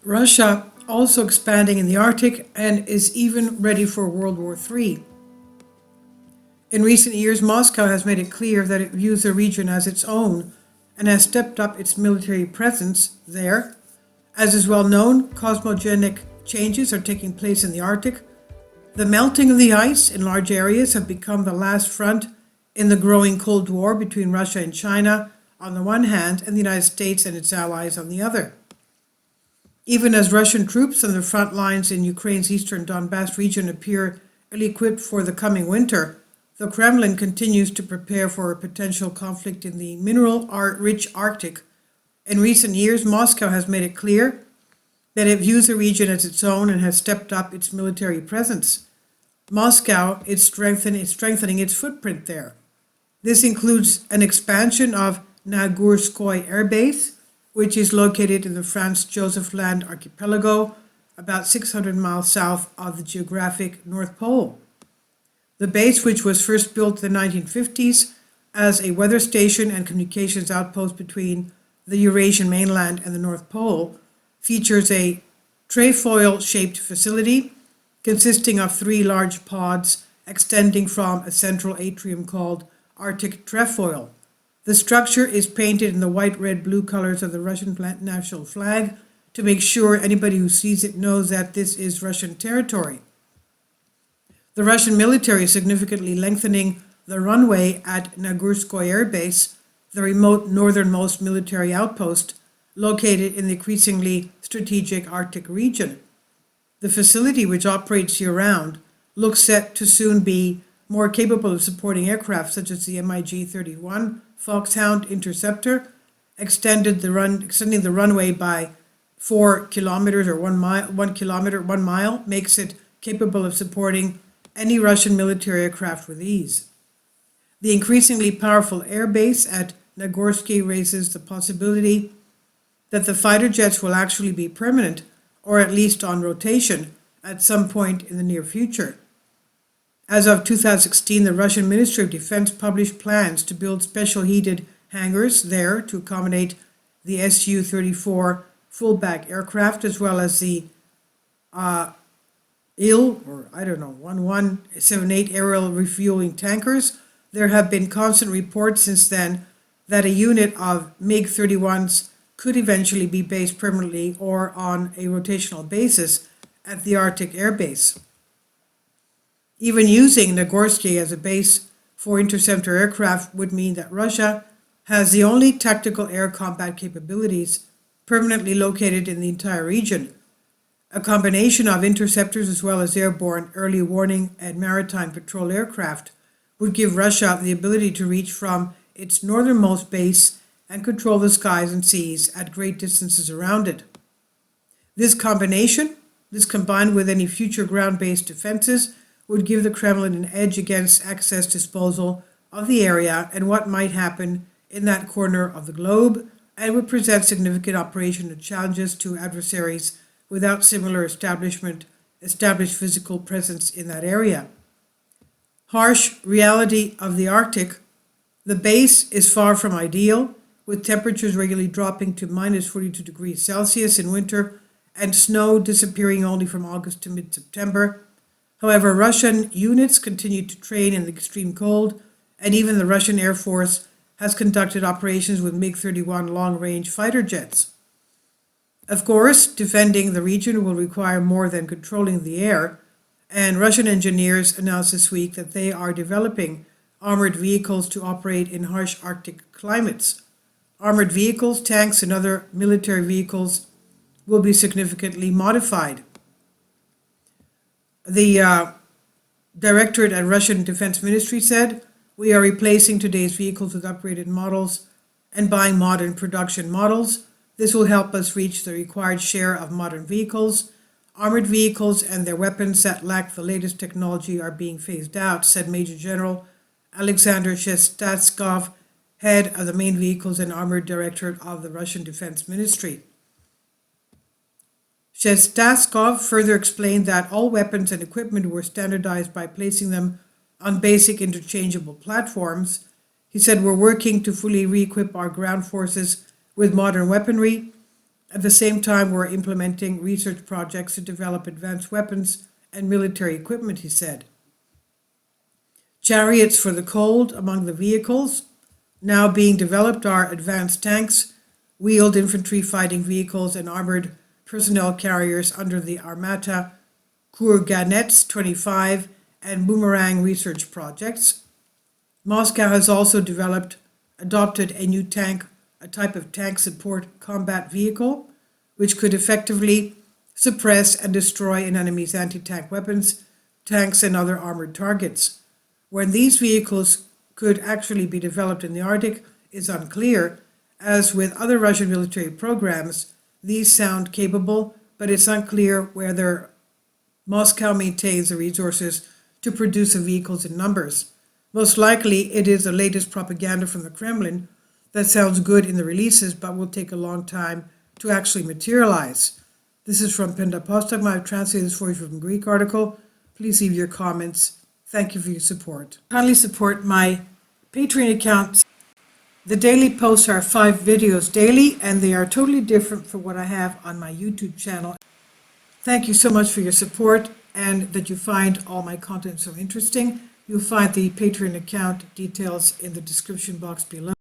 Russia also expanding in the Arctic and is even ready for World War III. In recent years, Moscow has made it clear that it views the region as its own and has stepped up its military presence there. As is well known, cosmogenic changes are taking place in the Arctic. The melting of the ice in large areas have become the last front in the growing Cold War between Russia and China on the one hand and the United States and its allies on the other. Even as Russian troops on the front lines in Ukraine's eastern Donbass region appear ill-equipped for the coming winter, the Kremlin continues to prepare for a potential conflict in the mineral-rich Arctic. In recent years, Moscow has made it clear that it views the region as its own and has stepped up its military presence. Moscow is strengthening its footprint there. This includes an expansion of Nagorskoye Air Base, which is located in the Franz Josef Land archipelago, about 600 miles south of the geographic North Pole. The base, which was first built in the 1950s as a weather station and communications outpost between the Eurasian mainland and the North Pole, features a trefoil-shaped facility consisting of 3 large pods extending from a central atrium called Arctic trefoil. The structure is painted in the white, red, blue colors of the Russian national flag to make sure anybody who sees it knows that this is Russian territory. The Russian military is significantly lengthening the runway at Nagorskoye Air Base, the remote northernmost military outpost located in the increasingly strategic Arctic region. The facility, which operates year-round, looks set to soon be more capable of supporting aircraft such as the MiG-31 Foxhound interceptor, extending the runway by 4 kilometers or 1 mile, makes it capable of supporting any Russian military aircraft with ease. The increasingly powerful air base at Nagorskoye raises the possibility that the fighter jets will actually be permanent, or at least on rotation, at some point in the near future. As of 2016, the Russian Ministry of Defense published plans to build special heated hangars there to accommodate the Su-34 fullback aircraft, as well as the Il-1178 aerial refueling tankers. There have been constant reports since then that a unit of MiG-31s could eventually be based permanently or on a rotational basis at the Arctic Air Base. Even using Nagorskoye as a base for interceptor aircraft would mean that Russia has the only tactical air combat capabilities permanently located in the entire region. A combination of interceptors as well as airborne early warning and maritime patrol aircraft would give Russia the ability to reach from its northernmost base and control the skies and seas at great distances around it. This combined with any future ground-based defenses, would give the Kremlin an edge against access disposal of the area and what might happen in that corner of the globe, and would present significant operational challenges to adversaries without similar established physical presence in that area. Harsh reality of the Arctic. The base is far from ideal, with temperatures regularly dropping to minus 42 degrees Celsius in winter and snow disappearing only from August to mid-September. However, Russian units continue to train in the extreme cold, and even the Russian Air Force has conducted operations with MiG-31 long-range fighter jets. Of course, defending the region will require more than controlling the air, and Russian engineers announced this week that they are developing armored vehicles to operate in harsh Arctic climates. Armored vehicles, tanks, and other military vehicles will be significantly modified. The directorate at Russian Defense Ministry said, "We are replacing today's vehicles with upgraded models and buying modern production models. This will help us reach the required share of modern vehicles. Armored vehicles and their weapons that lack the latest technology are being phased out," said Major General Alexander Shestaskov, head of the main vehicles and armored directorate of the Russian Defense Ministry. Shestaskov further explained that all weapons and equipment were standardized by placing them on basic interchangeable platforms. He said, "We're working to fully re-equip our ground forces with modern weaponry At the same time, we're implementing research projects to develop advanced weapons and military equipment, he said. Chariots for the cold among the vehicles now being developed are advanced tanks, wheeled infantry fighting vehicles, and armored personnel carriers under the Armata Kurganets 25 and Boomerang research projects. Moscow has also adopted a new tank, a type of tank support combat vehicle, which could effectively suppress and destroy an enemy's anti-tank weapons, tanks, and other armored targets. When these vehicles could actually be developed in the Arctic is unclear. As with other Russian military programs, these sound capable, but it's unclear whether Moscow maintains the resources to produce the vehicles in numbers. Most likely, it is the latest propaganda from the Kremlin that sounds good in the releases, but will take a long time to actually materialize. This is from Pentapostagma. I've translated this for you from a Greek article. Please leave your comments. Thank you for your support. Kindly support my Patreon account. The daily posts are 5 videos daily, and they are totally different from what I have on my YouTube channel. Thank you so much for your support and that you find all my content so interesting. You'll find the Patreon account details in the description box below.